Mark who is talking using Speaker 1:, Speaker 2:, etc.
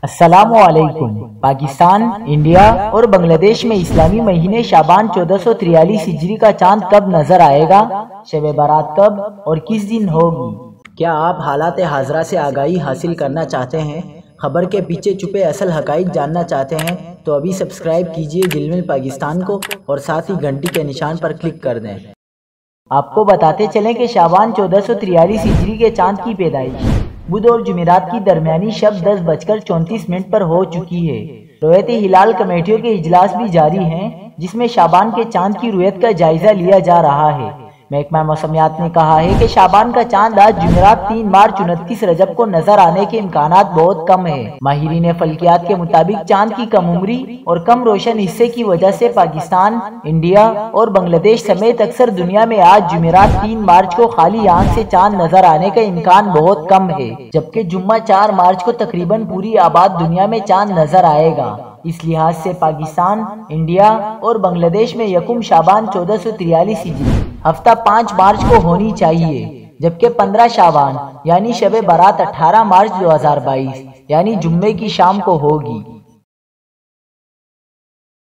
Speaker 1: السلام علیکم۔ پاکستان، انڈیا اور بنگلہ دیش میں اسلامی مہینے شعبان 1443 ہجری کا چاند کب نظر آئے گا؟ شب برات کب اور کس دن ہوگی؟ کیا آپ حالات حاضرہ سے آگاہی حاصل کرنا چاہتے ہیں؟ خبر کے پیچھے چھپے اصل حقائق جاننا چاہتے ہیں تو ابھی سبسکرائب کیجئے ذیل پاکستان کو اور ساتھ ہی گھنٹی کے نشان پر کلک کر دیں۔ آپ کو بتاتے چلیں کہ شعبان 1443 ہجری کے چاند کی پیدائش بدھ اور جمعرات کی درمیانی شب 10:34 پر ہو چکی ہے۔ رؤیت ہلال کمیٹیوں کے اجلاس بھی جاری ہیں جس میں شعبان کے چاند کی رؤیت کا جائزہ لیا جا رہا ہے۔ محکمہ موسمیات نے کہا ہے کہ شعبان کا چاند آج جمعرات 3 مارچ 29 رجب کو نظر آنے کے امکانات بہت کم ہیں۔ ماہرین فلکیات کے مطابق چاند کی کم عمری اور کم روشن حصے کی وجہ سے پاکستان، انڈیا اور بنگلہ دیش سمیت اکثر دنیا میں آج جمعرات 3 مارچ کو خالی آنکھ سے چاند نظر آنے کا امکان بہت کم ہے، جبکہ جمعہ 4 مارچ کو تقریباً پوری آباد دنیا میں چاند نظر آئے گا۔ اس لحاظ سے پاکستان، انڈیا اور بنگلہ دیش میں یکم شعبان 1443 ہجری ہفتہ 5 مارچ کو ہونی چاہیے، جبکہ 15 شعبان یعنی شب برات 18 مارچ 2022 یعنی جمعے کی شام کو ہوگی۔